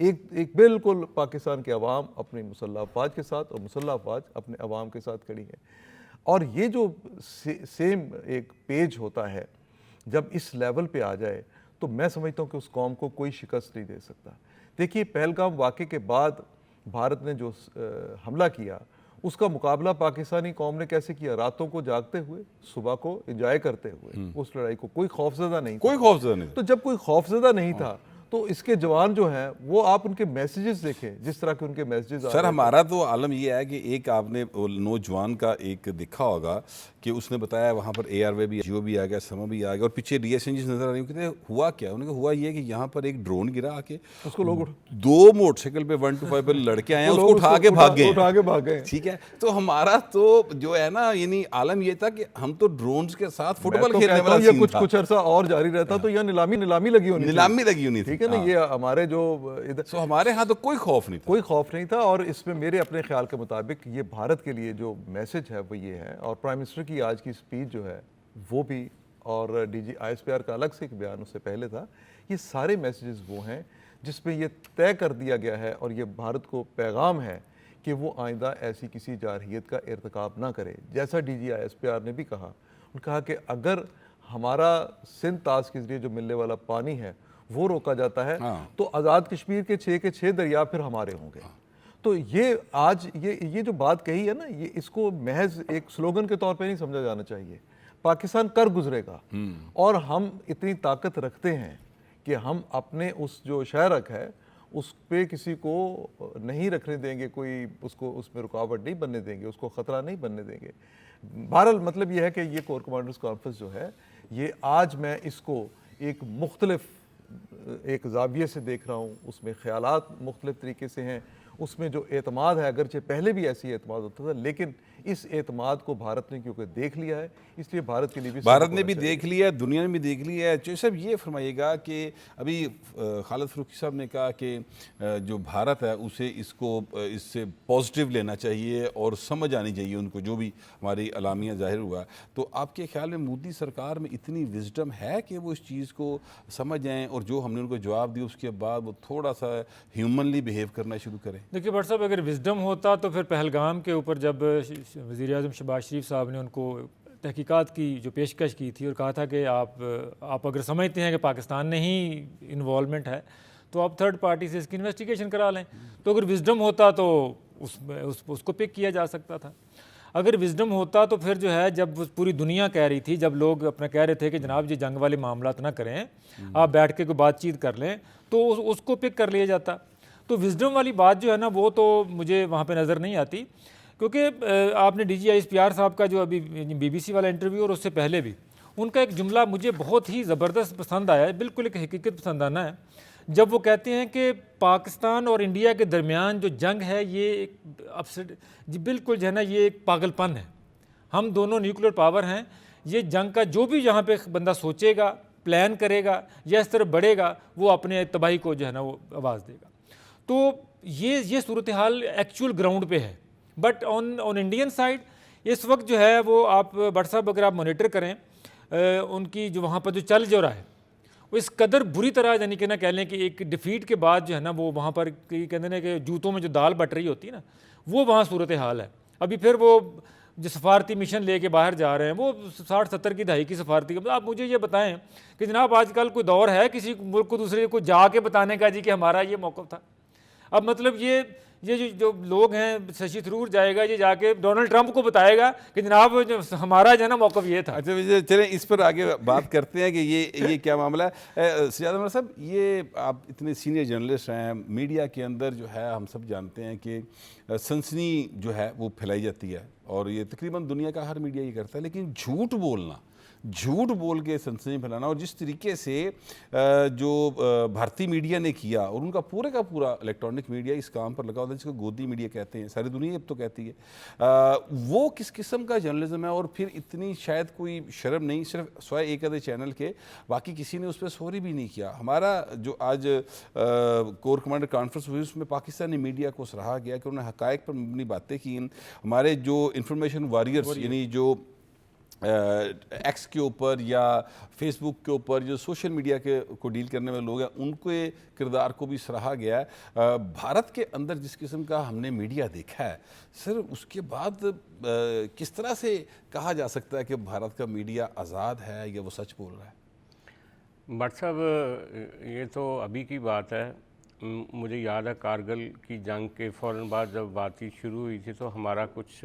ایک بالکل پاکستان کے عوام اپنی مسلح افواج کے ساتھ اور مسلح افواج اپنے عوام کے ساتھ کھڑی ہیں. اور یہ جو سیم ایک پیج ہوتا ہے جب اس لیول پہ آ جائے تو میں سمجھتا ہوں کہ اس قوم کو کوئی شکست نہیں دے سکتا. دیکھیے پہلگام واقعے کے بعد بھارت نے جو حملہ کیا اس کا مقابلہ پاکستانی قوم نے کیسے کیا؟ راتوں کو جاگتے ہوئے، صبح کو انجوائے کرتے ہوئے. اس لڑائی کو کوئی خوفزدہ نہیں تھا. کوئی خوفزدہ نہیں. تو جب کوئی خوفزدہ نہیں تھا تو اس کے جوان جو ہیں وہ آپ ان کے میسیجز دیکھیں، جس طرح کے ان کے میسیجز. سر ہمارا تو عالم یہ ہے کہ ایک آپ نے نوجوان کا ایک دیکھا ہوگا کہ اس نے بتایا وہاں پر اے آر وے بھی جیو بھی آ گیا، سما بھی آ گیا، اور پیچھے ڈی ایس این جیز نظر آ رہی ہیں. کہتے ہیں ہوا کیا؟ انہوں نے کہا ہوا یہ ہے کہ یہاں پر ایک ڈرون گرا آ کے اس کو لوگ 2 موٹر سائیکل پہ 125 پہ لڑکے آئے ہیں، اس کو اٹھا کے بھاگ گئے. ٹھیک ہے، تو ہمارا تو جو ہے نا یعنی عالم یہ تھا کہ ہم تو ڈرونز کے ساتھ فٹ بال کھیلنے والا سین تھا. کچھ عرصہ اور جاری رہتا تو یہ نیلامی لگی ہونی تھی. ٹھیک ہے نا، یہ ہمارے جو سو ہمارے ہاں تو کوئی خوف نہیں تھا. اور اس میں میرے اپنے خیال کے مطابق یہ بھارت کے لیے جو میسج ہے وہ یہ ہے، اور پرائم منسٹر کی آج کی اسپیچ جو ہے وہ بھی، اور D G I S P R کا الگ سے ایک بیان اس سے پہلے تھا، یہ سارے میسیجز وہ ہیں جس میں یہ طے کر دیا گیا ہے اور یہ بھارت کو پیغام ہے کہ وہ آئندہ ایسی کسی جارحیت کا ارتکاب نہ کرے. جیسا D G I S P R نے بھی کہا، انہوں نے کہا کہ اگر ہمارا سندھ طاس کے ذریعے جو ملنے والا پانی ہے وہ روکا جاتا ہے تو آزاد کشمیر کے 6 کے 6 دریا پھر ہمارے ہوں گے. تو یہ آج یہ جو بات کہی ہے نا، یہ اس کو محض ایک سلوگن کے طور پہ نہیں سمجھا جانا چاہیے. پاکستان کر گزرے گا، اور ہم اتنی طاقت رکھتے ہیں کہ ہم اپنے اس جو شہرک ہے اس پہ کسی کو نہیں رکھنے دیں گے، کوئی اس میں رکاوٹ نہیں بننے دیں گے، اس کو خطرہ نہیں بننے دیں گے. بہرحال مطلب یہ ہے کہ یہ کور کمانڈرز کانفرنس جو ہے یہ آج میں اس کو ایک مختلف ایک زاویے سے دیکھ رہا ہوں. اس میں خیالات مختلف طریقے سے ہیں، اس میں جو اعتماد ہے، اگرچہ پہلے بھی ایسی اعتماد ہوتا تھا، لیکن اس اعتماد کو بھارت نے کیونکہ دیکھ لیا ہے، اس لیے بھارت کے لیے بھی دیکھ لیا ہے، دنیا نے بھی دیکھ لیا ہے. چوہے صاحب یہ فرمائیے گا کہ ابھی خالد فروخی صاحب نے کہا کہ جو بھارت ہے اسے اس سے پازیٹیو لینا چاہیے اور سمجھ آنی چاہیے ان کو، جو بھی ہماری اعلامیہ ظاہر ہوا. تو آپ کے خیال میں مودی سرکار میں اتنی وزڈم ہے کہ وہ اس چیز کو سمجھ جائیں اور جو ہم نے ان کو جواب دیا اس کے بعد وہ تھوڑا سا ہیومنلی بیہیو کرنا شروع کریں؟ دیکھیے بٹ صاحب، اگر وزڈم ہوتا تو پھر پہلگام کے اوپر جب وزیر اعظم شہباز شریف صاحب نے ان کو تحقیقات کی جو پیشکش کی تھی اور کہا تھا کہ آپ اگر سمجھتے ہیں کہ پاکستان نے ہی انوالومنٹ ہے تو آپ تھرڈ پارٹی سے اس کی انویسٹیگیشن کرا لیں، تو اگر وزڈم ہوتا تو اس کو پک کیا جا سکتا تھا. اگر وزڈم ہوتا تو پھر جو ہے جب پوری دنیا کہہ رہی تھی، جب لوگ اپنا کہہ رہے تھے کہ جناب یہ جنگ والے معاملات نہ کریں، آپ بیٹھ کے کوئی بات چیت کر لیں، تو اس کو پک کر لیا جاتا. تو وزڈم والی بات جو ہے نا وہ تو مجھے وہاں پہ نظر نہیں آتی، کیونکہ آپ نے D G I S P R صاحب کا جو ابھی بی بی سی والا انٹرویو اور اس سے پہلے بھی ان کا ایک جملہ مجھے بہت ہی زبردست پسند آیا ہے، بالکل ایک حقیقت پسند آنا ہے، جب وہ کہتے ہیں کہ پاکستان اور انڈیا کے درمیان جو جنگ ہے یہ بالکل جو ہے نا یہ ایک پاگل پن ہے. ہم دونوں نیوکلیر پاور ہیں، یہ جنگ کا جو بھی یہاں پہ بندہ سوچے گا، پلان کرے گا یا اس طرف بڑھے گا، وہ اپنے تباہی کو جو ہے نا وہ آواز دے گا. تو یہ صورتحال ایکچوئل گراؤنڈ پہ ہے. بٹ آن انڈین سائڈ اس وقت جو ہے وہ آپ بٹ صاحب اگر آپ مانیٹر کریں ان کی جو وہاں پر جو چل جو رہا ہے وہ اس قدر بری طرح، یعنی کہ نہ کہہ لیں کہ ایک ڈیفیٹ کے بعد جو ہے نا وہ وہاں پر کہتے ہیں کہ جوتوں میں جو دال بٹ رہی ہوتی ہے نا، وہ وہاں صورتحال ہے. ابھی پھر وہ جو سفارتی مشن لے کے باہر جا رہے ہیں وہ 60-70 کی دہائی کی سفارتی. آپ مجھے یہ بتائیں کہ جناب آج کل کوئی دور ہے کسی ملک کو دوسرے کو جا کے بتانے کا جی کہ ہمارا یہ موقف تھا؟ اب مطلب یہ جو لوگ ہیں، ششی تھرور جائے گا یہ جا کے ڈونلڈ ٹرمپ کو بتائے گا کہ جناب ہمارا جو ہے نا موقف یہ تھا. اچھا چلیں اس پر آگے بات کرتے ہیں کہ یہ کیا معاملہ ہے. سجاد عمر صاحب، یہ آپ اتنے سینئر جرنلسٹ ہیں، میڈیا کے اندر جو ہے ہم سب جانتے ہیں کہ سنسنی جو ہے وہ پھیلائی جاتی ہے اور یہ تقریباً دنیا کا ہر میڈیا یہ کرتا ہے، لیکن جھوٹ بول کے سنسنی پھیلانا، اور جس طریقے سے جو بھارتی میڈیا نے کیا اور ان کا پورا الیکٹرانک میڈیا اس کام پر لگا ہوتا ہے جس کو گودی میڈیا کہتے ہیں، ساری دنیا اب تو کہتی ہے، وہ کس قسم کا جرنلزم ہے؟ اور پھر اتنی شاید کوئی شرم نہیں، صرف سوائے ایک آدھے چینل کے باقی کسی نے اس پہ سوری بھی نہیں کیا. ہمارا جو آج کور کمانڈر کانفرنس ہوئی اس میں پاکستانی میڈیا کو سراہا گیا کہ انہوں نے حقائق پر مبنی باتیں کی. ہمارے جو انفارمیشن واریئرز یعنی جو ایکس کے اوپر یا فیس بک کے اوپر جو سوشل میڈیا کے کو ڈیل کرنے والے لوگ ہیں ان کے کردار کو بھی سراہا گیا ہے. بھارت کے اندر جس قسم کا ہم نے میڈیا دیکھا ہے سر, اس کے بعد کس طرح سے کہا جا سکتا ہے کہ بھارت کا میڈیا آزاد ہے یا وہ سچ بول رہا ہے؟ بٹ صاحب یہ تو ابھی کی بات ہے. مجھے یاد ہے کارگل کی جنگ کے فوراً بعد جب بات چیت شروع ہوئی تھی تو ہمارا کچھ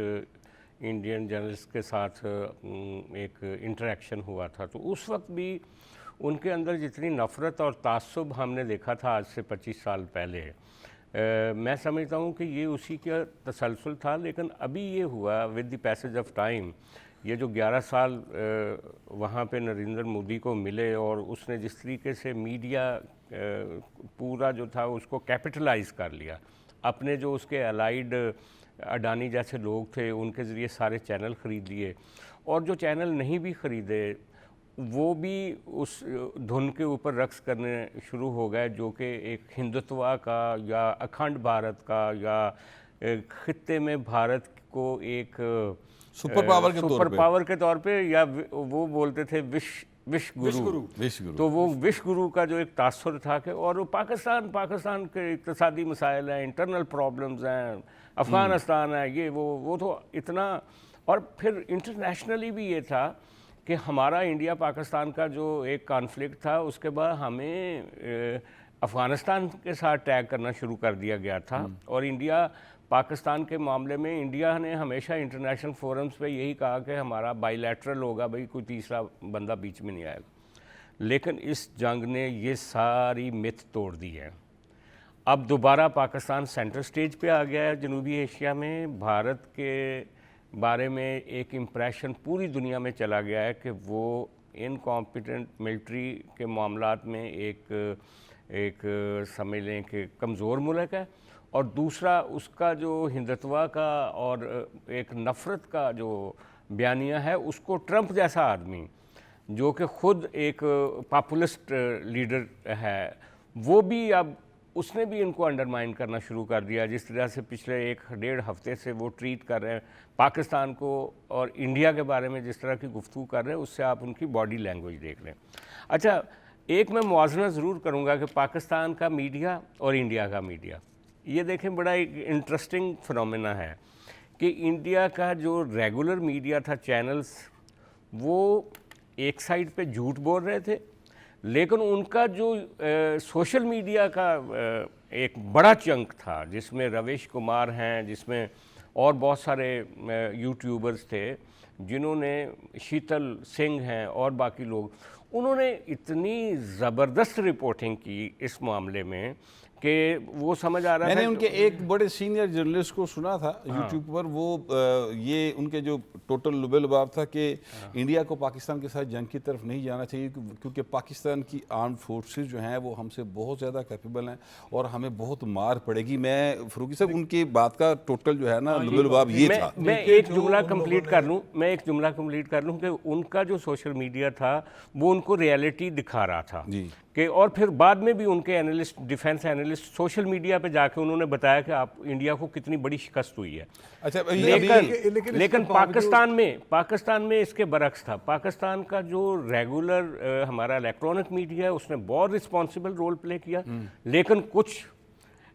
انڈین جرنلسٹ کے ساتھ ایک انٹریکشن ہوا تھا, تو اس وقت بھی ان کے اندر جتنی نفرت اور تعصب ہم نے دیکھا تھا آج سے 25 سال پہلے, میں سمجھتا ہوں کہ یہ اسی کا تسلسل تھا. لیکن ابھی یہ ہوا with the passage of time, یہ جو 11 سال وہاں پہ نریندر مودی کو ملے اور اس نے جس طریقے سے میڈیا پورا جو تھا اس کو کیپٹلائز کر لیا, اپنے جو اس کے الائیڈ اڈانی جیسے لوگ تھے ان کے ذریعے سارے چینل خرید لیے, اور جو چینل نہیں بھی خریدے وہ بھی اس دھن کے اوپر رقص کرنے شروع ہو گئے جو کہ ایک ہندوتوا کا یا اکھنڈ بھارت کا یا خطے میں بھارت کو ایک سپر پاور کے طور پہ یا وہ بولتے تھے وش گرو. تو وہ وش گرو کا جو ایک تاثر تھا کہ, اور پاکستان کے اقتصادی مسائل ہیں, انٹرنل پرابلمز ہیں, افغانستان ہے, یہ وہ تو اتنا, اور پھر انٹرنیشنلی بھی یہ تھا کہ ہمارا انڈیا پاکستان کا جو ایک کانفلکٹ تھا اس کے بعد ہمیں افغانستان کے ساتھ ٹیگ کرنا شروع کر دیا گیا تھا, اور انڈیا پاکستان کے معاملے میں انڈیا نے ہمیشہ انٹرنیشنل فورمز پہ یہی کہا کہ ہمارا بائی لیٹرل ہوگا, بھائی کوئی تیسرا بندہ بیچ میں نہیں آئے گا. لیکن اس جنگ نے یہ ساری مت توڑ دی ہے. اب دوبارہ پاکستان سینٹر سٹیج پہ آ گیا ہے جنوبی ایشیا میں. بھارت کے بارے میں ایک امپریشن پوری دنیا میں چلا گیا ہے کہ وہ انکمپیٹنٹ ملٹری کے معاملات میں ایک سمجھ لیں کہ کمزور ملک ہے, اور دوسرا اس کا جو ہندتوا کا اور ایک نفرت کا جو بیانیہ ہے اس کو ٹرمپ جیسا آدمی جو کہ خود ایک پاپولسٹ لیڈر ہے, وہ بھی اب اس نے بھی ان کو انڈرمائن کرنا شروع کر دیا. جس طرح سے پچھلے 1-1.5 ہفتے سے وہ ٹریٹ کر رہے ہیں پاکستان کو اور انڈیا کے بارے میں جس طرح کی گفتگو کر رہے ہیں, اس سے آپ ان کی باڈی لینگویج دیکھ لیں. اچھا, ایک میں موازنہ ضرور کروں گا کہ پاکستان کا میڈیا اور انڈیا کا میڈیا, یہ دیکھیں بڑا ایک انٹرسٹنگ فنومینا ہے کہ انڈیا کا جو ریگولر میڈیا تھا, چینلز, وہ ایک سائڈ پہ جھوٹ بول رہے تھے, لیکن ان کا جو سوشل میڈیا کا ایک بڑا چنک تھا جس میں رویش کمار ہیں, جس میں اور بہت سارے یوٹیوبرز تھے جنہوں نے, شیتل سنگھ ہیں اور باقی لوگ, انہوں نے اتنی زبردست رپورٹنگ کی اس معاملے میں کہ وہ سمجھ آ رہا ہے. میں نے ان کے ایک بڑے سینئر جرنلسٹ کو سنا تھا یوٹیوب پر, وہ یہ ان کے جو ٹوٹل لبے لباب تھا کہ انڈیا کو پاکستان کے ساتھ جنگ کی طرف نہیں جانا چاہیے کیونکہ پاکستان کی آرمڈ فورسز جو ہیں وہ ہم سے بہت زیادہ کیپیبل ہیں اور ہمیں بہت مار پڑے گی. میں فروغی صاحب ان کی بات کا ٹوٹل جو ہے نا لبے لباب یہ تھا. میں ایک جملہ کمپلیٹ کر لوں کہ ان کا جو سوشل میڈیا تھا وہ ان کو ریئلٹی دکھا رہا تھا کہ, اور پھر بعد میں بھی ان کے analyst, defence analyst social media پہ جا کے انہوں نے بتایا کہ آپ انڈیا کو کتنی بڑی شکست ہوئی ہے. اچھا, لیکن پاکستان میں اس کے برعکس تھا. پاکستان کا جو ریگولر ہمارا الیکٹرانک میڈیا ہے اس نے بہت رسپانسبل رول پلے کیا, لیکن کچھ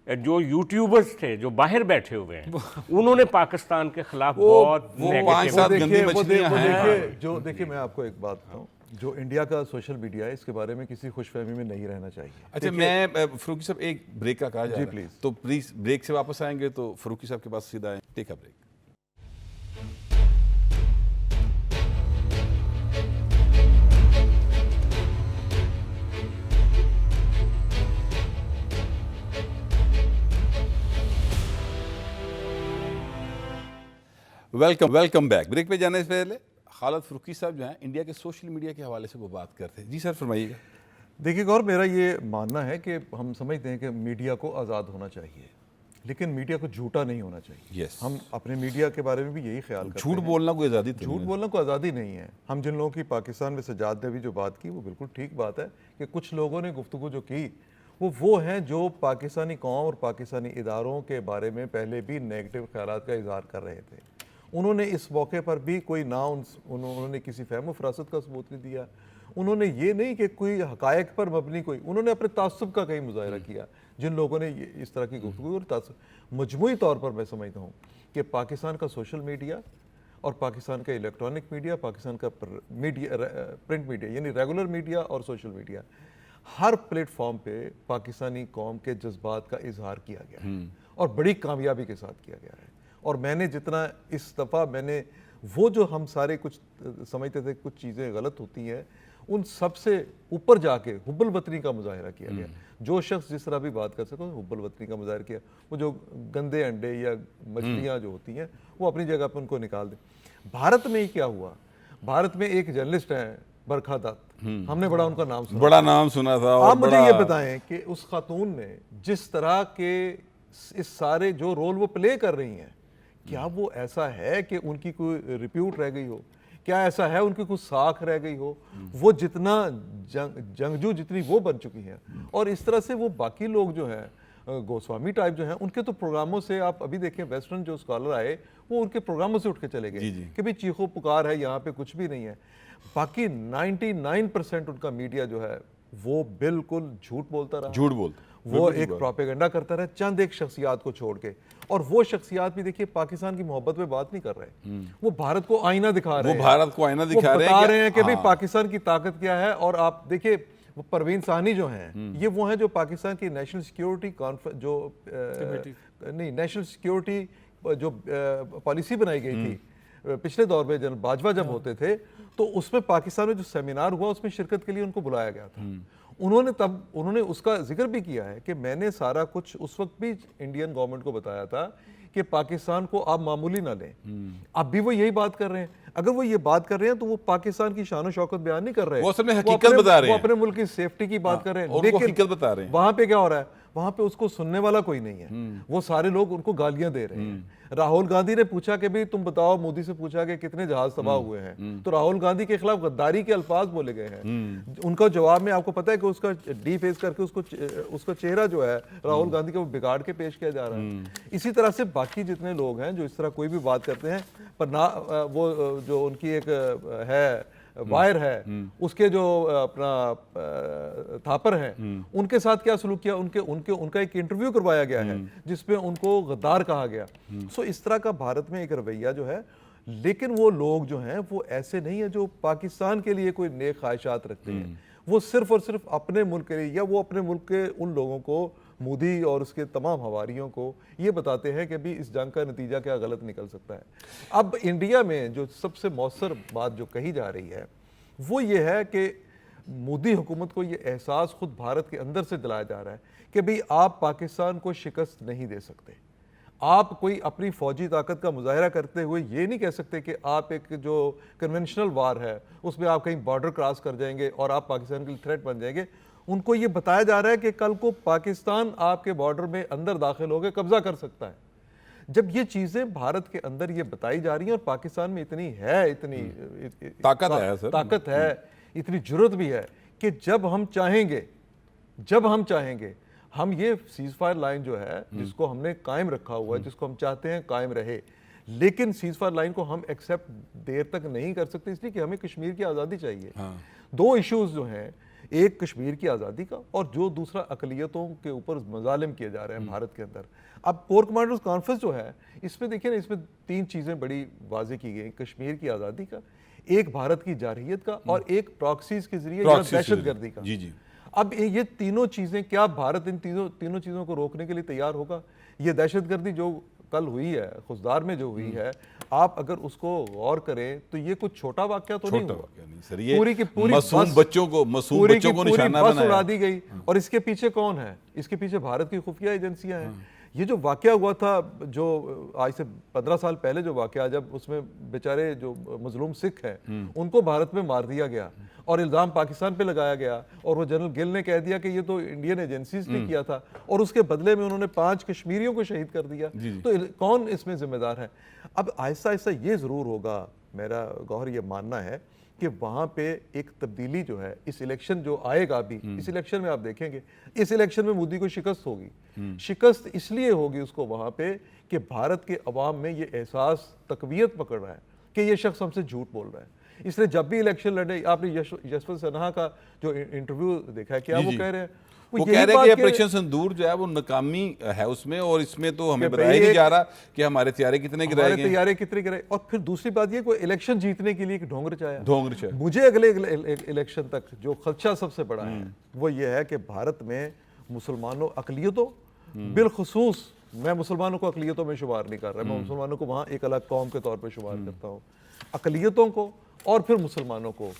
جو یوٹیوبرز تھے جو باہر بیٹھے ہوئے ہیں انہوں نے پاکستان کے خلاف بہت جو دیکھیے میں آپ کو ایک بات بتاؤں, جو انڈیا کا سوشل میڈیا ہے اس کے بارے میں کسی خوش فہمی میں نہیں رہنا چاہیے. اچھا, میں فروغی صاحب ایک بریک کا کہا جائے پلیز, تو پلیز بریک سے واپس آئیں گے تو فروغی صاحب کے پاس سیدھا آئیں. Take a break. Welcome back. Break پہ جانے سے پہلے خالد فروقی صاحب جو ہیں انڈیا کے سوشل میڈیا کے حوالے سے وہ بات کرتے ہیں. جی سر فرمائیے گا. دیکھیے گور, میرا یہ ماننا ہے کہ ہم سمجھتے ہیں کہ میڈیا کو آزاد ہونا چاہیے لیکن میڈیا کو جھوٹا نہیں ہونا چاہیے. ہم اپنے میڈیا کے بارے میں بھی یہی خیال کرتے ہیں. جھوٹ بولنا کوئی آزادی, جھوٹ بولنا کوئی آزادی نہیں ہے. ہم جن لوگوں کی پاکستان میں سجاد نے بھی جو بات کی وہ بالکل ٹھیک بات ہے کہ کچھ لوگوں نے گفتگو جو کی وہ ہیں جو پاکستانی قوم اور پاکستانی اداروں کے بارے میں پہلے بھی نیگیٹو خیالات کا اظہار کر رہے تھے. انہوں نے اس موقع پر بھی کوئی نہ انہوں نے کسی فہم و فراست کا ثبوت نہیں دیا. انہوں نے یہ نہیں کہ کوئی حقائق پر مبنی انہوں نے اپنے تعصب کا کہیں مظاہرہ کیا. جن لوگوں نے اس طرح کی گفتگو اور مجموعی طور پر میں سمجھتا ہوں کہ پاکستان کا سوشل میڈیا اور پاکستان کا الیکٹرانک میڈیا, پاکستان کا پرنٹ میڈیا یعنی ریگولر میڈیا اور سوشل میڈیا, ہر پلیٹ فارم پہ پاکستانی قوم کے جذبات کا اظہار کیا گیا ہے اور بڑی کامیابی کے ساتھ کیا گیا ہے. اور میں نے جتنا اس دفعہ میں نے وہ جو ہم سارے کچھ سمجھتے تھے کچھ چیزیں غلط ہوتی ہیں, ان سب سے اوپر جا کے حب الوطنی کا مظاہرہ کیا گیا. جو شخص جس طرح بھی بات کر سکو حب الوطنی کا مظاہرہ کیا. وہ جو گندے انڈے یا مچھلیاں جو ہوتی ہیں وہ اپنی جگہ پہ ان کو نکال دیں. بھارت میں ہی کیا ہوا, بھارت میں ایک جرنلسٹ ہیں برکھا دت, ہم نے بڑا ان کا نام سنا, بڑا نام سنا تھا. آپ مجھے یہ بتائیں کہ اس خاتون نے جس طرح کے اس سارے جو رول وہ پلے کر رہی ہیں, کیا وہ ایسا ہے کہ ان کی کوئی ریپیوٹ رہ گئی ہو؟ کیا ایسا ہے ان کی کچھ ساکھ رہ گئی ہو؟ وہ جتنا جنگجو جتنی وہ بن چکی ہیں. اور اس طرح سے وہ باقی لوگ جو ہیں گوسوامی ٹائپ جو ہیں, ان کے تو پروگراموں سے آپ ابھی دیکھیں ویسٹرن جو اسکالر آئے وہ ان کے پروگراموں سے اٹھ کے چلے گئے کہ بھئی چیخو پکار ہے, یہاں پہ کچھ بھی نہیں ہے. باقی 99% ان کا میڈیا جو ہے وہ بالکل جھوٹ بولتا رہا, جھوٹ بولتا, وہ ایک پروپیگنڈا کرتا رہا چند ایک شخصیات کو چھوڑ کے. اور وہ شخصیات بھی دیکھیے پاکستان کی محبت میں بات نہیں کر رہے, وہ بھارت کو آئینہ دکھا رہے ہیں, وہ بھارت کو آئینہ دکھا رہے ہیں کہ بھئی پاکستان کی طاقت کیا ہے. اور آپ دیکھیے وہ پروین ثانی جو ہیں, یہ وہ ہیں جو پاکستان کی نیشنل سیکیورٹی جو نہیں نیشنل سیکیورٹی جو پالیسی بنائی گئی تھی پچھلے دور میں جنرل باجوہ جب ہوتے تھے, تو اس میں پاکستان میں جو سیمینار ہوا اس میں شرکت کے لیے ان کو بلایا گیا تھا. انہوں نے اس کا ذکر بھی کیا ہے کہ میں نے سارا کچھ اس وقت بھی انڈین گورنمنٹ کو بتایا تھا کہ پاکستان کو آپ معمولی نہ لیں. اب بھی وہ یہی بات کر رہے ہیں. اگر وہ یہ بات کر رہے ہیں تو وہ پاکستان کی شان و شوکت بیان نہیں کر رہے, وہ اصل میں حقیقت بتا رہے ہیں, وہ اپنے ملک کی سیفٹی کی بات کر رہے ہیں. لیکن حقیقت بتا رہے ہیں. وہاں پہ کیا ہو رہا ہے, وہاں پہ اس کو سننے والا کوئی نہیں ہے, وہ سارے لوگ ان کو گالیاں دے رہے ہیں. راہل گاندھی نے پوچھا کہ بھی تم بتاؤ, مودی سے پوچھا کہ کتنے جہاز تباہ ہوئے ہیں, تو راہل گاندھی کے خلاف غداری کے الفاظ بولے گئے ہیں. ان کا جواب میں آپ کو پتا ہے کہ اس کا ڈی فیس کر کے اس کا چہرہ جو ہے راہل گاندھی کا وہ بگاڑ کے پیش کیا جا رہا ہے. اسی طرح سے باقی جتنے لوگ ہیں جو اس طرح کوئی بھی بات کرتے ہیں, پر نہ وہ جو ان کی ایک ہے وائر ہے, اس کے جو اپنا تھاپر ہیں, ان کے ساتھ کیا سلوک کیا, ان کا ایک انٹرویو کروایا گیا ہے جس پہ ان کو غدار کہا گیا. سو اس طرح کا بھارت میں ایک رویہ جو ہے. لیکن وہ لوگ جو ہیں وہ ایسے نہیں ہیں جو پاکستان کے لیے کوئی نیک خواہشات رکھتے ہیں. وہ صرف اور صرف اپنے ملک کے لیے, یا وہ اپنے ملک کے ان لوگوں کو, مودی اور اس کے تمام حواریوں کو یہ بتاتے ہیں کہ بھی اس جنگ کا نتیجہ کیا غلط نکل سکتا ہے. اب انڈیا میں جو سب سے مؤثر بات جو کہی جا رہی ہے وہ یہ ہے کہ مودی حکومت کو یہ احساس خود بھارت کے اندر سے دلایا جا رہا ہے کہ بھی آپ پاکستان کو شکست نہیں دے سکتے. آپ کوئی اپنی فوجی طاقت کا مظاہرہ کرتے ہوئے یہ نہیں کہہ سکتے کہ آپ ایک جو کنونشنل وار ہے اس میں آپ کہیں بارڈر کراس کر جائیں گے اور آپ پاکستان کے لیے تھریٹ بن جائیں گے. ان کو یہ بتایا جا رہا ہے کہ کل کو پاکستان آپ کے بارڈر میں اندر داخل ہو کے قبضہ کر سکتا ہے. جب یہ چیزیں بھارت کے اندر یہ بتائی جا رہی ہیں, اور پاکستان میں اتنی طاقت ہے, اتنی جرت بھی ہے کہ جب ہم چاہیں گے ہم یہ سیز فائر لائن جو ہے جس کو ہم نے قائم رکھا ہوا ہے, جس کو ہم چاہتے ہیں قائم رہے, لیکن سیز فائر لائن کو ہم ایکسیپٹ دیر تک نہیں کر سکتے, اس لیے کہ ہمیں کشمیر کی آزادی چاہیے. دو ایشوز جو ہیں, ایک کشمیر کی آزادی کا اور جو دوسرا اقلیتوں کے اوپر مظالم کیے جا رہے ہیں بھارت کے اندر. اب کور کمانڈرز کانفرنس جو ہے اس میں دیکھیں نا, اس میں 3 چیزیں بڑی واضح کی گئی, کشمیر کی آزادی کا, ایک بھارت کی جارحیت کا, اور ایک پراکسیز کے ذریعے دہشت گردی کا. اب یہ تینوں چیزیں, کیا بھارت ان تینوں چیزوں کو روکنے کے لیے تیار ہوگا؟ یہ دہشت گردی جو کل ہوئی ہے, خزدار میں جو ہوئی ہے, آپ اگر اس کو غور کریں تو یہ کچھ چھوٹا واقعہ تو نہیں ہوا. پوری کی پوری بچوں کو نشانہ بس اڑا دی گئی. اور اس کے پیچھے کون ہے؟ اس کے پیچھے بھارت کی خفیہ ایجنسیاں ہیں. یہ جو واقعہ ہوا تھا, جو آج سے 15 سال پہلے جو واقعہ, جب اس میں بیچارے جو مظلوم سکھ ہیں ان کو بھارت میں مار دیا گیا اور الزام پاکستان پہ لگایا گیا, اور وہ جنرل گل نے کہہ دیا کہ یہ تو انڈین ایجنسیز نے کیا تھا, اور اس کے بدلے میں انہوں نے 5 کشمیریوں کو شہید کر دیا. تو کون اس میں ذمہ دار ہے؟ اب آہستہ آہستہ یہ ضرور ہوگا, میرا گوہر یہ ماننا ہے کہ وہاں پہ ایک تبدیلی جو ہے اس الیکشن جو آئے گا ابھی اس الیکشن میں آپ دیکھیں گے اس الیکشن میں مودی کو شکست ہوگی. شکست اس لیے ہوگی اس کو وہاں پہ کہ بھارت کے عوام میں یہ احساس تقویت پکڑ رہا ہے کہ یہ شخص ہم سے جھوٹ بول رہا ہے. اس لیے جب بھی الیکشن لڑے, آپ نے یشونت سنہا کا جو انٹرویو دیکھا ہے, کیا وہ کہہ رہے ہیں, وہ کہہ رہے ہیں کہ آپریشن سندور جو ہے وہ ناکامی ہے اس میں, اور اس میں تو ہمیں بتایا نہیں جا رہا کہ ہمارے طیارے کتنے گرائے گئے, طیارے کتنے گرائے. اور پھر دوسری بات یہ کہ الیکشن جیتنے کے لیے ایک ڈھونگ رچایا. ڈھونگ. مجھے اگلے الیکشن تک جو خدشہ سب سے بڑا ہے وہ یہ ہے کہ بھارت میں مسلمانوں اقلیتوں, بالخصوص میں مسلمانوں کو اقلیتوں میں شمار نہیں کر رہا, میں مسلمانوں کو وہاں ایک الگ قوم کے طور پہ شمار کرتا ہوں, اقلیتوں کو اور پھر مسلمانوں کو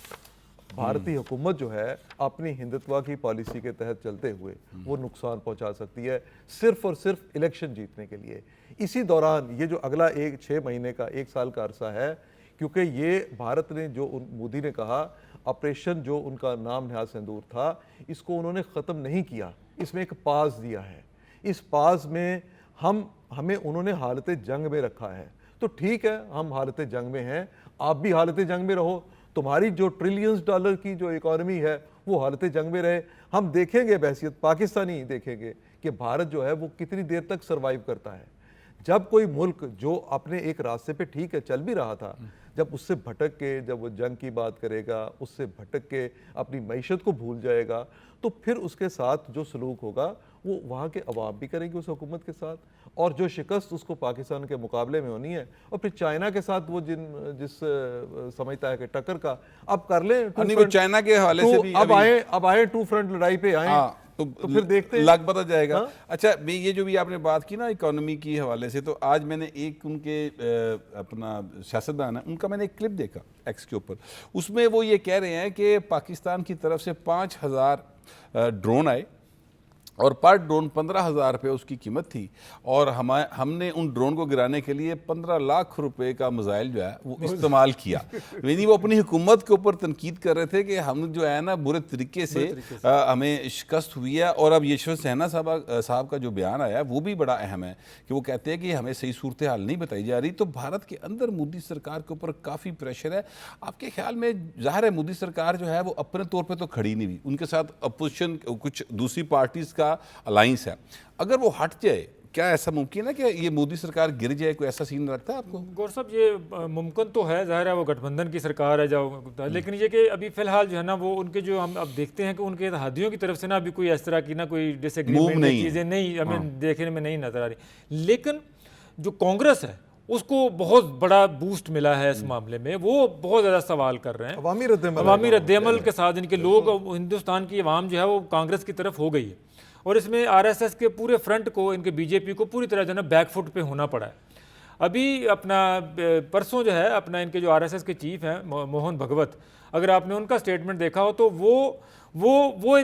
بھارتی حکومت جو ہے اپنی ہندتوا کی پالیسی کے تحت چلتے ہوئے وہ نقصان پہنچا سکتی ہے صرف اور صرف الیکشن جیتنے کے لیے. اسی دوران یہ جو اگلا 6 مہینے کا 1 سال کا عرصہ ہے, کیونکہ یہ بھارت نے جو مودی نے کہا آپریشن جو ان کا نام نہاد سندور تھا, اس کو انہوں نے ختم نہیں کیا, اس میں ایک پاز دیا ہے. اس پاز میں ہمیں انہوں نے حالت جنگ میں رکھا ہے. تو ٹھیک ہے, ہم حالت جنگ میں ہیں, آپ بھی حالت جنگ میں رہو, تمہاری جو ٹریلینز ڈالر کی جو اکانومی ہے وہ حالت جنگ میں رہے. ہم دیکھیں گے بحیثیت پاکستانی دیکھیں گے کہ بھارت جو ہے وہ کتنی دیر تک سروائیو کرتا ہے. جب کوئی ملک جو اپنے ایک راستے پہ ٹھیک ہے چل بھی رہا تھا, جب اس سے بھٹک کے جب وہ جنگ کی بات کرے گا, اس سے بھٹک کے اپنی معیشت کو بھول جائے گا, تو پھر اس کے ساتھ جو سلوک ہوگا وہ وہاں کے عوام بھی کریں گے اس حکومت کے ساتھ, اور جو شکست اس کو پاکستان کے مقابلے میں ہونی ہے, اور پھر چائنا کے ساتھ وہ جس سمجھتا ہے کہ ٹکر کا اب کر لیں, چائنا کے حوالے سے بھی اب آئے 2 فرنٹ لڑائی پہ آئیں تو پھر دیکھتے ہیں لگ پتہ جائے گا. اچھا, یہ جو بھی آپ نے بات کی نا اکانومی کی حوالے سے, تو آج میں نے ایک ان کے اپنا سیاستدان ہے ان کا میں نے ایک کلپ دیکھا ایکس کے اوپر, اس میں وہ یہ کہہ رہے ہیں کہ پاکستان کی طرف سے 5000 ڈرون آئے اور پر ڈرون 15,000 روپے اس کی قیمت تھی, اور ہم نے ان ڈرون کو گرانے کے لیے 15 لاکھ روپے کا میزائل جو ہے وہ استعمال کیا. یعنی وہ اپنی حکومت کے اوپر تنقید کر رہے تھے کہ ہم جو ہے نا برے طریقے سے ہمیں شکست ہوئی ہے. اور اب یشونت سنہا صاحب کا جو بیان آیا ہے وہ بھی بڑا اہم ہے کہ وہ کہتے ہیں کہ ہمیں صحیح صورتحال نہیں بتائی جا رہی. تو بھارت کے اندر مودی سرکار کے اوپر کافی پریشر ہے. آپ کے خیال میں ظاہر ہے مودی سرکار جو ہے وہ اپنے طور پہ تو کھڑی نہیں ہوئی, ان کے ساتھ اپوزیشن کچھ دوسری پارٹیز کا الائنس ہے, اگر وہ ہٹ جائے کیا ایسا ممکن ہے کہ یہ مودی سرکار گر جائے, کوئی ایسا سین لگتا ہے آپ کو؟ گور صاحب یہ ممکن تو ہے, ظاہر ہے وہ گٹھ بندھن کی سرکار ہے لیکن یہ کہ ابھی فی الحال جو ہے نا وہ ان کے جو ہم اب دیکھتے ہیں کہ ان کے اتحادیوں کی طرف سے نا ابھی کوئی اس طرح کی نا کوئی ڈس ایگریمنٹ چیزیں نہیں ہمیں دیکھنے میں نہیں نظر آ رہی. لیکن جو کانگریس ہے اس کو بہت بڑا بوسٹ ملا ہے اس معاملے میں, وہ بہت زیادہ سوال کر رہے ہیں عوامی رد عمل کے ساتھ. ان کے لوگ, ہندوستان کی عوام جو ہے وہ کانگریس کی طرف ہو گئی ہے, اور اس میں آر ایس ایس کے پورے فرنٹ کو, ان کے بی جے پی کو پوری طرح جو ہے نا بیک فٹ پہ ہونا پڑا ہے. ابھی اپنا پرسوں جو ہے اپنا ان کے جو آر ایس ایس کے چیف ہیں موہن بھگوت, اگر آپ نے ان کا سٹیٹمنٹ دیکھا ہو تو وہ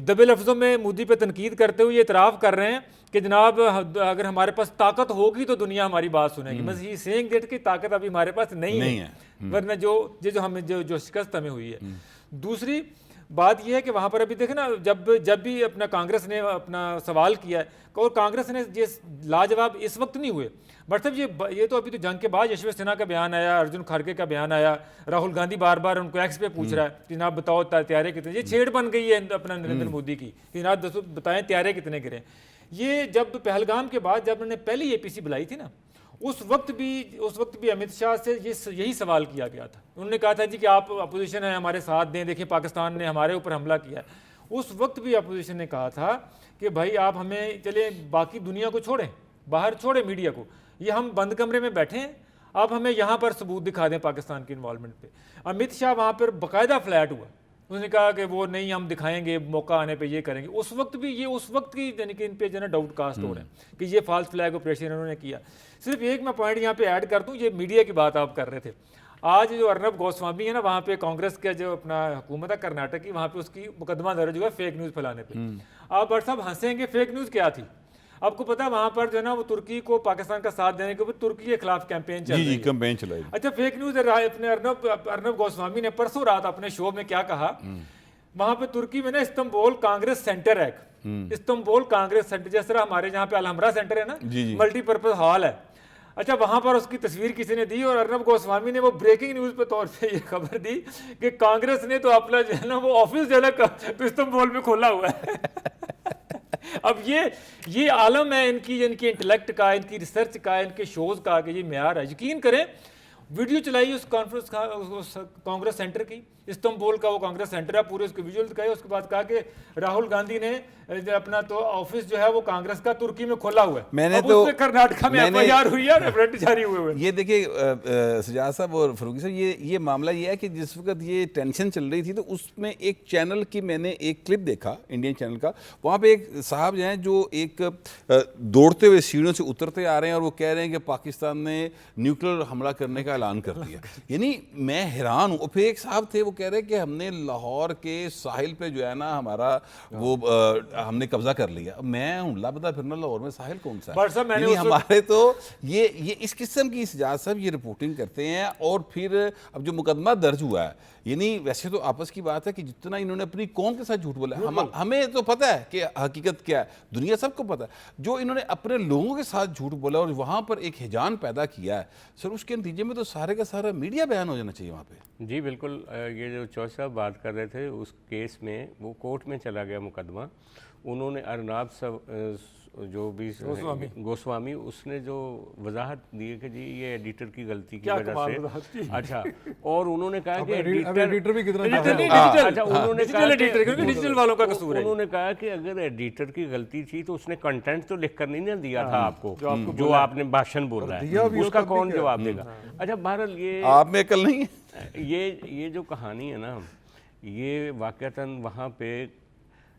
دبے لفظوں میں مودی پہ تنقید کرتے ہوئے یہ اعتراف کر رہے ہیں کہ جناب اگر ہمارے پاس طاقت ہوگی تو دنیا ہماری بات سنے گی. بس یہ سینگ دیٹ کی طاقت ابھی ہمارے پاس نہیں ہے, ورنہ جو ہمیں جو شکست ہمیں ہوئی ہے. دوسری بات یہ ہے کہ وہاں پر ابھی دیکھیں نا جب بھی اپنا کانگریس نے اپنا سوال کیا ہے, اور کانگریس نے یہ لاجواب اس وقت نہیں ہوئے, مطلب یہ تو ابھی تو جنگ کے بعد یشونت سنہا کا بیان آیا, ارجن کھڑگے کا بیان آیا, راہل گاندھی بار بار ان کو ایکس پہ پوچھ رہا ہے کہ جناب بتاؤ طیارے کتنے, یہ چھیڑ بن گئی ہے اپنا نریندر مودی کی کہ جناب بتائیں طیارے کتنے گرے. یہ جب پہلگام کے بعد جب انہوں نے پہلی اے پی سی بلائی تھی نا, اس وقت بھی امت شاہ سے یہی سوال کیا گیا تھا. انہوں نے کہا تھا جی کہ آپ اپوزیشن ہیں ہمارے ساتھ دیں, دیکھیں پاکستان نے ہمارے اوپر حملہ کیا ہے. اس وقت بھی اپوزیشن نے کہا تھا کہ بھائی آپ ہمیں چلیں باقی دنیا کو چھوڑیں, باہر چھوڑیں میڈیا کو, یہ ہم بند کمرے میں بیٹھے ہیں, آپ ہمیں یہاں پر ثبوت دکھا دیں پاکستان کی انوالومنٹ پہ. امت شاہ وہاں پر باقاعدہ فلیٹ ہوا, انہوں نے کہا کہ وہ نہیں ہم دکھائیں گے, موقع آنے پہ یہ کریں گے. اس وقت کی یعنی کہ ان پہ جو ہے نا ڈاؤٹ کاسٹ ہو رہے ہیں کہ یہ فالس فلیگ آپریشن انہوں نے کیا. صرف ایک میں پوائنٹ یہاں پہ ایڈ کر دوں, یہ میڈیا کی بات آپ کر رہے تھے. آج جو ارنب گوسوامی ہے نا, وہاں پہ کانگریس کا جو اپنا حکومت ہے کرناٹک کی, وہاں پہ اس کی مقدمہ درج ہوا فیک نیوز پھیلانے پہ. آپ بٹ صاحب ہنسیں گے, فیک نیوز کیا تھی آپ کو پتا؟ وہاں پر جو ہے نا وہ ترکی کو پاکستان کا ساتھ دینے کے اوپر ترکی کے خلاف کیمپین چل رہی ہے. اچھا, فیک نیوز اپنے ارنب گوسوامی نے پرسوں رات اپنے شو میں کیا کہا, وہاں پہ ترکی میں نا استنبول کانگریس سینٹر ہے, استنبول کانگریس سینٹر, جس طرح ہمارے یہاں پہ الحمرا سینٹر ہے نا, ملٹی پرپز ہال ہے. اچھا وہاں پر اس کی تصویر کسی نے دی اور ارنب گوسوامی نے وہ بریکنگ نیوز پہ طور پہ یہ خبر دی کہ کانگریس نے تو اپنا جو ہے نا وہ آفس جو ہے نا استنبول میں کھولا ہوا ہے. اب یہ عالم ہے ان کی انٹلیکٹ کا, ان کی ریسرچ کا, ان کے شوز کا کہ یہ معیار ہے. یقین کریں ویڈیو چلائی اس کانفرنس کانگریس سینٹر کی, استنبول کا وہ کانگریس سینٹر ہے, پورے اس کے ویژول دکھائے. اس کے بعد کہا کہ راہل گاندھی نے اپنا تو آفس جو ہے وہ کانگریس کا ترکی میں کھولا ہوا ہے. میں نے تو کرناٹکا میں ایف آئی آر ہوئی ہے, ریفرنٹ جاری ہوئے ہوئے. یہ دیکھیے سجاد صاحب اور فروغی صاحب, یہ معاملہ یہ ہے کہ جس وقت یہ ٹینشن چل رہی تھی تو اس میں ایک چینل کی میں نے ایک کلپ دیکھا, انڈین چینل کا. وہاں پہ ایک صاحب جو ہیں جو ایک دوڑتے ہوئے سیڑھیوں سے اترتے آ رہے ہیں اور وہ کہہ رہے ہیں کہ پاکستان نے نیوکلیر حملہ کرنے کا اعلان کر دیا. یعنی میں حیران ہوں. اور پھر ایک صاحب تھے وہ کہہ رہے کہ ہم نے لاہور کے ساحل پہ جو ہے نا ہمارا وہ ہم نے قبضہ کر لیا. میں ہوں لبدہ پھرنا لاہور میں ساحل کون سا ہے؟ یعنی ہمارے تو یہ اس قسم کی سجاد صاحب یہ رپورٹنگ کرتے ہیں. اور پھر اب جو مقدمہ درج ہوا ہے, یعنی ویسے تو آپس کی بات ہے کہ جتنا انہوں نے اپنی قوم کے ساتھ جھوٹ بولا ہے, ہمیں تو پتہ ہے کہ حقیقت کیا ہے, دنیا سب کو پتہ ہے. جو انہوں نے اپنے لوگوں کے ساتھ جھوٹ بولا اور وہاں پر ایک ہیجان پیدا کیا ہے سر, اس کے نتیجے میں تو سارے کا سارا میڈیا بیان ہو جانا چاہیے وہاں پہ. جی بالکل. یہ جو چوہدری صاحب بات کر رہے تھے اس کیس میں وہ کورٹ میں چلا گیا مقدمہ. انہوں نے ارناب جو بھی گوسوامی اس نے جو وضاحت دی کہ جی یہ ایڈیٹر کی غلطی کی وجہ سے. اچھا, اور انہوں نے کہا کہ ایڈیٹر بھی کتنا اچھا انہوں نے کہا کہ اگر ایڈیٹر کی غلطی تھی تو اس نے کنٹینٹ تو لکھ کر نہیں نہ دیا تھا آپ کو, جو آپ نے بھاشن بولا ہے اس کا کون جواب دے گا. اچھا بہرحال یہ آپ میں عقل نہیں ہے. یہ جو کہانی ہے نا, یہ واقعتاً وہاں پہ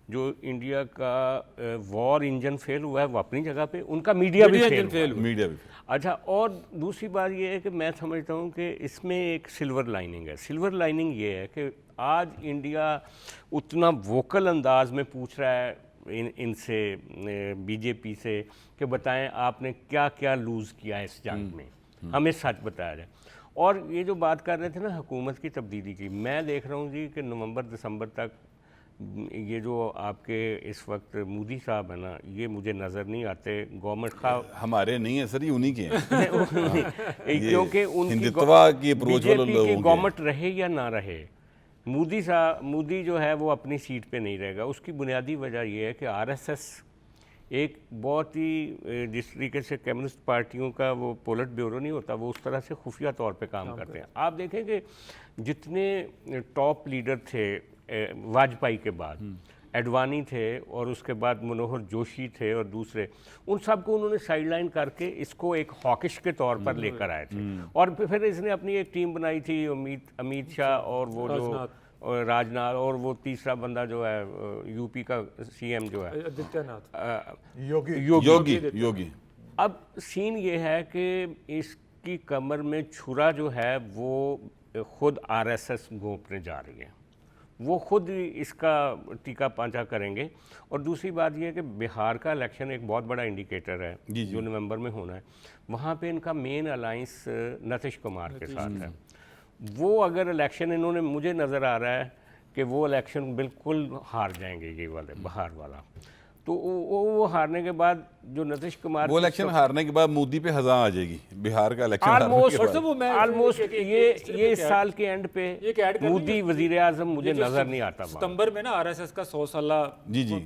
جو انڈیا کا وار انجن فیل ہوا ہے وہ اپنی جگہ پہ, ان کا میڈیا بھی فیل ہوا. اچھا, اور دوسری بات یہ ہے کہ میں سمجھتا ہوں کہ اس میں ایک سلور لائننگ ہے. سلور لائننگ یہ ہے کہ آج انڈیا اتنا ووکل انداز میں پوچھ رہا ہے ان سے, بی جے پی سے, کہ بتائیں آپ نے کیا کیا لوز کیا ہے اس جنگ میں, ہمیں سچ بتایا جائے. اور یہ جو بات کر رہے تھے نا حکومت کی تبدیلی کی, میں دیکھ رہا ہوں جی کہ نومبر دسمبر تک یہ جو آپ کے اس وقت مودی صاحب ہیں نا, یہ مجھے نظر نہیں آتے. گورنمنٹ کا ہمارے نہیں ہیں سر, یہ انہی کے ہیں, کیونکہ ان ہندتوا کی اپروچ والے لوگوں کے گورنمنٹ رہے یا نہ رہے, مودی جو ہے وہ اپنی سیٹ پہ نہیں رہے گا. اس کی بنیادی وجہ یہ ہے کہ آر ایس ایس ایک بہت ہی جس طریقے سے کمیونسٹ پارٹیوں کا وہ پولٹ بیورو نہیں ہوتا, وہ اس طرح سے خفیہ طور پہ کام کرتے ہیں. آپ دیکھیں کہ جتنے ٹاپ لیڈر تھے واجپئی کے بعد, ایڈوانی تھے اور اس کے بعد منوہر جوشی تھے اور دوسرے, ان سب کو انہوں نے سائیڈ لائن کر کے اس کو ایک ہاکش کے طور پر لے کر آئے تھے. اور پھر اس نے اپنی ایک ٹیم بنائی تھی, امیت شاہ اور وہ جو راجناتھ, اور وہ تیسرا بندہ جو ہے یو پی کا سی ایم جو ہے یوگی. اب سین یہ ہے کہ اس کی کمر میں چھرا جو ہے وہ خود آر ایس ایس گھونپنے جا رہی ہے, وہ خود اس کا ٹیکا پانچا کریں گے. اور دوسری بات یہ ہے کہ بہار کا الیکشن ایک بہت بڑا انڈیکیٹر ہے جو نومبر میں ہونا ہے. وہاں پہ ان کا مین الائنس نتیش کمار کے ساتھ ہے. وہ اگر الیکشن انہوں نے, مجھے نظر آ رہا ہے کہ وہ الیکشن بالکل ہار جائیں گے یہ والے بہار والا. تو وہ ہارنے کے بعد جو نتیش کمار وہ الیکشن ہارنے کے بعد مودی پہ ہزاں آ جائے گی بہار کا الیکشن آلموسٹ یہ اس سال کے اینڈ پہ مودی وزیر اعظم مجھے نظر نہیں آتا. ستمبر میں نا آر ایس ایس کا 100 سالہ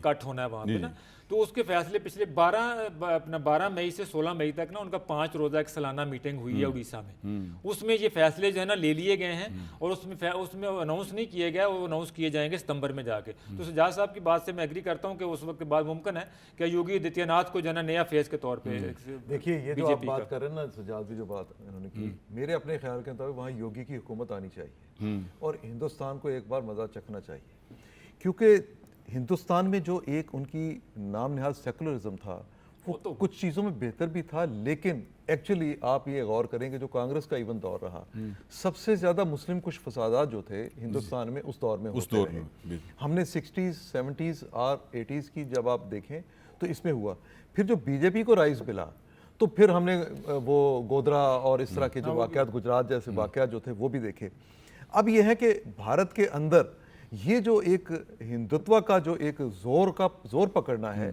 کٹ ہونا ہے وہاں پہ نا, تو اس کے فیصلے پچھلے 12 مئی سے 16 مئی تک نا ان کا 5 روزہ ایک سالانہ میٹنگ ہوئی ہے اڑیسہ میں. اس میں یہ فیصلے جو ہے نا لے لیے گئے ہیں اور اس میں اناؤنس نہیں کیے گئے, وہ اناؤنس کیے جائیں گے ستمبر میں جا کے. تو سجاد صاحب کی بات سے میں ایگری کرتا ہوں کہ اس وقت کے بعد ممکن ہے کہ یوگی آدتیہ ناتھ کو جو ہے نا نیا فیز کے طور پہ. دیکھیے یہ جو آپ بات کر رہے ہیں نا سجاد جو بات انہوں نے کی, میرے اپنے خیال کے مطابق وہاں یوگی کی حکومت آنی چاہیے اور ہندوستان کو ایک بار مزہ چکھنا چاہیے. کیونکہ ہندوستان میں جو ایک ان کی نام نہاد سیکولرزم تھا وہ کچھ چیزوں میں بہتر بھی تھا, لیکن ایکچولی آپ یہ غور کریں کہ جو کانگریس کا ایون دور رہا, سب سے زیادہ مسلم کچھ فسادات جو تھے ہندوستان میں اس دور میں ہوتے رہے. ہم نے 60s 70s اور 80s کی جب آپ دیکھیں تو اس میں ہوا. پھر جو بی جے پی کو رائز ملا تو پھر ہم نے وہ گودرا اور اس طرح کے جو واقعات, گجرات جیسے واقعات جو تھے وہ بھی دیکھے. اب یہ ہے کہ بھارت کے اندر یہ جو ایک ہندوتوا کا جو ایک زور پکڑنا ہے,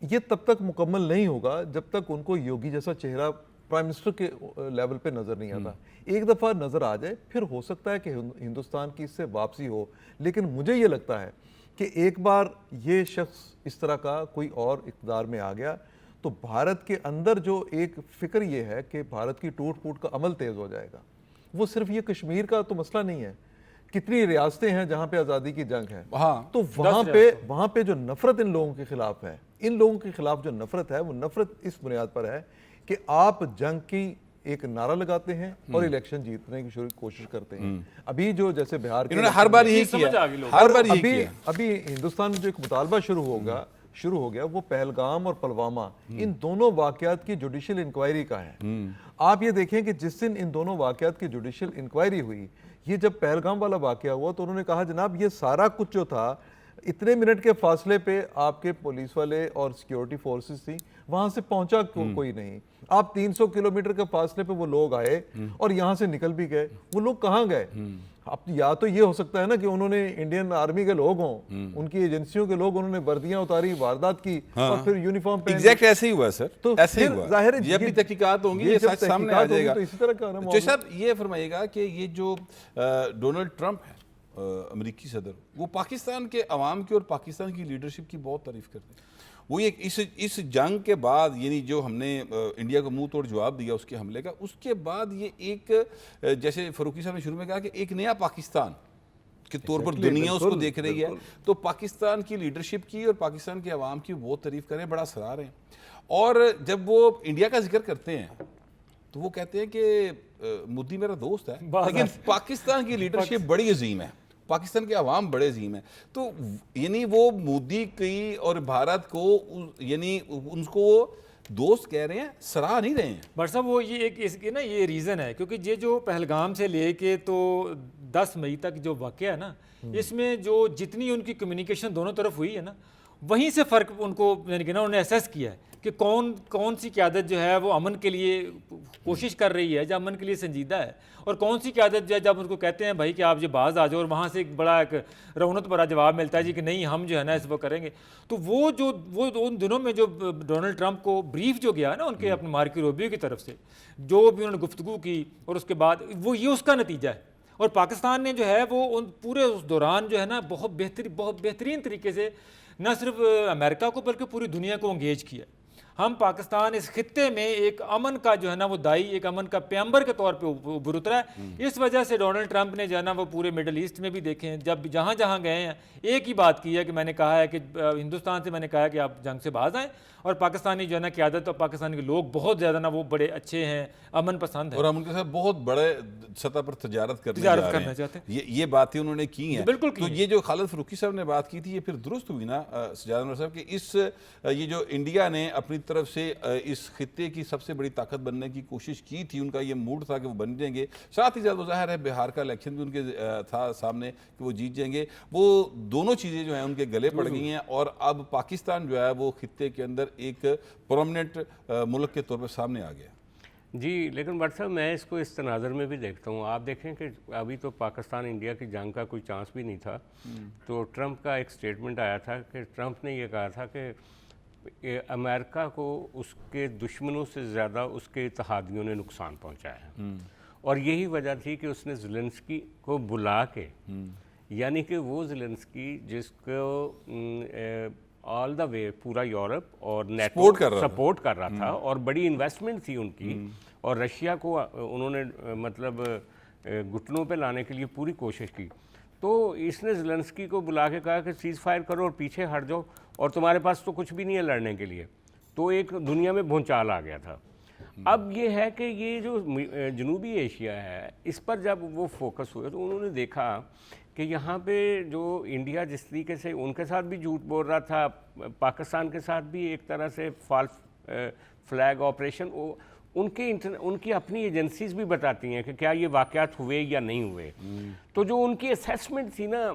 یہ تب تک مکمل نہیں ہوگا جب تک ان کو یوگی جیسا چہرہ پرائم منسٹر کے لیول پہ نظر نہیں آتا. ایک دفعہ نظر آ جائے پھر ہو سکتا ہے کہ ہندوستان کی اس سے واپسی ہو, لیکن مجھے یہ لگتا ہے کہ ایک بار یہ شخص اس طرح کا کوئی اور اقتدار میں آ گیا تو بھارت کے اندر جو ایک فکر یہ ہے کہ بھارت کی ٹوٹ پھوٹ کا عمل تیز ہو جائے گا. وہ صرف یہ کشمیر کا تو مسئلہ نہیں ہے, کتنی ریاستیں ہیں جہاں پہ آزادی کی جنگ ہے, تو وہاں پہ جو نفرت ان لوگوں کے خلاف ہے, ان لوگوں کے خلاف جو نفرت ہے, وہ نفرت اس بنیاد پر ہے کہ آپ جنگ کی ایک نعرہ لگاتے ہیں اور الیکشن جیتنے کی کوشش کرتے ہیں. ابھی جو جیسے بہار کے ہر بار یہی کیا, ہر بار یہی کیا. ابھی ہندوستان میں جو ایک مطالبہ شروع ہو گیا وہ پہلگام اور پلوامہ ان دونوں واقعات کی جوڈیشل انکوائری کا ہے. آپ یہ دیکھیں کہ جس دن ان دونوں واقعات کی جوڈیشل انکوائری ہوئی, یہ جب پہلگام والا واقعہ ہوا تو انہوں نے کہا جناب یہ سارا کچھ جو تھا اتنے منٹ کے فاصلے پہ آپ کے پولیس والے اور سیکیورٹی فورسز تھیں, وہاں سے پہنچا کوئی نہیں. آپ 300 کلومیٹر کے فاصلے پہ وہ لوگ آئے اور یہاں سے نکل بھی گئے. وہ لوگ کہاں گئے؟ اب یا تو یہ ہو سکتا ہے نا کہ انہوں نے انڈین آرمی کے لوگ ہوں, ان کی ایجنسیوں کے لوگ, انہوں نے وردیاں اتاری, واردات کی اور پھر یونیفارم پہن. ایگزیکٹ ایسے ہی ہوا سر, تو ایسے ہی ہوا. ظاہر ہے جب بھی تحقیقات ہوں گی یہ سچ سامنے آ جائے گا. تو اسی طرح کا جو صاحب یہ فرمائیے گا کہ یہ جو ڈونلڈ ٹرمپ ہے امریکی صدر, وہ پاکستان کے عوام کی اور پاکستان کی لیڈرشپ کی بہت تعریف کرتے ہیں. وہ یہ اس جنگ کے بعد, یعنی جو ہم نے انڈیا کو منہ توڑ جواب دیا اس کے حملے کا, اس کے بعد یہ ایک, جیسے فاروقی صاحب نے شروع میں کہا کہ ایک نیا پاکستان کے طور پر دنیا اس کو دیکھ رہی ہے, تو پاکستان کی لیڈرشپ کی اور پاکستان کے عوام کی بہت تعریف کریں, بڑا سراہ رہے ہیں. اور جب وہ انڈیا کا ذکر کرتے ہیں تو وہ کہتے ہیں کہ مودی میرا دوست ہے, لیکن پاکستان کی لیڈرشپ بڑی عظیم ہے, پاکستان کے عوام بڑے عظیم ہیں. تو یعنی وہ مودی کی اور بھارت کو, یعنی ان کو وہ دوست کہہ رہے ہیں, سراہ نہیں رہے ہیں. بٹ صاحب وہ یہ ایک اس کی نا یہ ریزن ہے, کیونکہ یہ جو پہلگام سے لے کے تو 10 مئی تک جو واقعہ ہے نا, اس میں جو جتنی ان کی کمیونیکیشن دونوں طرف ہوئی ہے نا, وہیں سے فرق ان کو یعنی کہ نا انہوں نے اسیس کیا ہے کہ کون سی قیادت جو ہے وہ امن کے لیے کوشش کر رہی ہے, جو امن کے لیے سنجیدہ ہے, اور کون سی قیادت جو ہے جب ان کو کہتے ہیں بھائی کہ آپ یہ باز آ جاؤ, اور وہاں سے ایک بڑا ایک رونت بھرا جواب ملتا ہے جی کہ نہیں ہم جو ہے نا اس وہ کریں گے. تو وہ ان دنوں میں جو ڈونلڈ ٹرمپ کو بریف جو گیا نا ان کے اپنے مارکو روبیو کی طرف سے, جو بھی انہوں نے گفتگو کی, اور اس کے بعد وہ یہ اس کا نتیجہ ہے. اور پاکستان نے جو ہے وہ ان پورے اس دوران جو ہے نا بہت بہترین طریقے سے نہ صرف امریکہ کو بلکہ پوری دنیا کو انگیج کیا. ہم پاکستان اس خطے میں ایک امن کا جو ہے نا وہ دائی, ایک امن کا پیمبر کے طور پہ ابھر اترا ہے. اس وجہ سے ڈونلڈ ٹرمپ نے جو ہے نا وہ پورے مڈل ایسٹ میں بھی دیکھیں, جب جہاں جہاں گئے ہیں ایک ہی بات کی ہے کہ میں نے کہا ہے کہ ہندوستان سے میں نے کہا ہے کہ آپ جنگ سے باز آئیں, اور پاکستانی جو ہے نا قیادت اور پاکستان کے لوگ بہت زیادہ نا وہ بڑے اچھے ہیں, امن پسند ہیں, اور ہم ان کے ساتھ بہت بڑے سطح پر تجارت کرنا چاہتے ہیں. یہ باتیں انہوں نے کی ہیں. بالکل. تو یہ جو خالد فاروقی صاحب نے بات کی تھی, یہ پھر درست ہوئی نا سجاد انور صاحب, کہ یہ جو انڈیا نے اپنی طرف سے اس خطے کی سب سے بڑی طاقت بننے کی کوشش کی تھی, ان کا یہ موڈ تھا کہ وہ بن جائیں گے. ساتھ ہی ساتھ وہ ظاہر ہے بہار کا الیکشن بھی ان کے تھا سامنے کہ وہ جیت جائیں گے. وہ دونوں چیزیں جو ہیں ان کے گلے پڑ گئی ہیں, اور اب پاکستان جو ہے وہ خطے کے اندر ایک پرومننٹ ملک کے طور پر سامنے آ گیا. جی, لیکن بٹ صاحب میں اس کو اس تناظر میں بھی دیکھتا ہوں. آپ دیکھیں کہ ابھی تو پاکستان انڈیا کی جنگ کا کوئی چانس بھی نہیں تھا, تو ٹرمپ کا ایک سٹیٹمنٹ آیا تھا کہ ٹرمپ نے یہ کہا تھا کہ امریکہ کو اس کے دشمنوں سے زیادہ اس کے اتحادیوں نے نقصان پہنچایا ہے, اور یہی وجہ تھی کہ اس نے زیلنسکی کو بلا کے, یعنی کہ وہ زیلنسکی جس کو آل دا وے پورا یورپ اور نیٹو سپورٹ کر رہا تھا, اور بڑی انویسٹمنٹ تھی ان کی, اور رشیا کو انہوں نے مطلب گھٹنوں پہ لانے کے لیے پوری کوشش کی. تو اس نے زیلنسکی کو بلا کے کہا کہ سیز فائر کرو اور پیچھے ہٹ جاؤ, اور تمہارے پاس تو کچھ بھی نہیں ہے لڑنے کے لیے. تو ایک دنیا میں بھونچال آ گیا تھا. اب یہ ہے کہ یہ جو جنوبی ایشیا ہے, اس پر جب وہ فوکس ہوئے تو انہوں نے دیکھا کہ یہاں پہ جو انڈیا جس طریقے سے ان کے ساتھ بھی جھوٹ بول رہا تھا, پاکستان کے ساتھ بھی ایک طرح سے فالس فلیگ آپریشن, ان کی اپنی ایجنسیز بھی بتاتی ہیں کہ کیا یہ واقعات ہوئے یا نہیں ہوئے. تو جو ان کی اسیسمنٹ تھی نا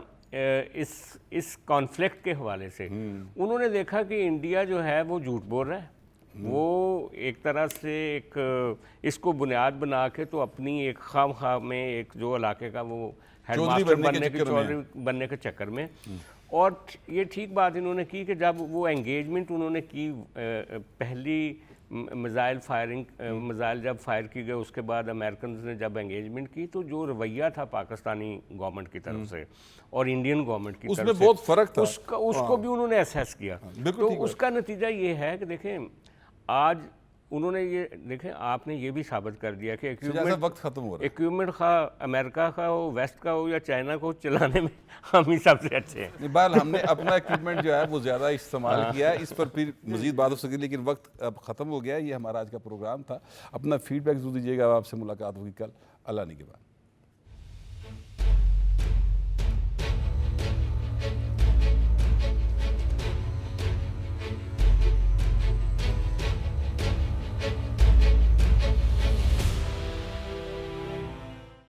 اس کانفلکٹ کے حوالے سے, انہوں نے دیکھا کہ انڈیا جو ہے وہ جھوٹ بول رہا ہے. وہ ایک طرح سے ایک اس کو بنیاد بنا کے تو اپنی ایک خواہ میں ایک جو علاقے کا وہ ہیڈ ماسٹر بننے کے چکر میں, اور یہ ٹھیک بات انہوں نے کی کہ جب وہ انگیجمنٹ انہوں نے کی پہلی میزائل جب فائر کی گئے اس کے بعد امریکنز نے جب انگیجمنٹ کی تو جو رویہ تھا پاکستانی گورنمنٹ کی طرف سے اور انڈین گورنمنٹ کی طرف سے اس میں بہت فرق تھا، اس کو بھی انہوں نے اسیس کیا. تو اس کا نتیجہ یہ ہے کہ دیکھیں آج انہوں نے یہ دیکھیں آپ نے یہ بھی ثابت کر دیا کہ وقت ختم ہو رہا ہے. ایکوپمنٹ خواہ امریکہ کا ہو، ویسٹ کا ہو یا چائنا کو چلانے میں ہم ہی سب سے اچھے ہیں. بہرحال ہم نے اپنا ایکوپمنٹ جو ہے وہ زیادہ استعمال کیا ہے، اس پر پھر مزید بات ہو سکتی، لیکن وقت اب ختم ہو گیا ہے. یہ ہمارا آج کا پروگرام تھا. اپنا فیڈ بیک ضرور دیجیے گا. آپ سے ملاقات ہوگی کل. اللہ نگہبان.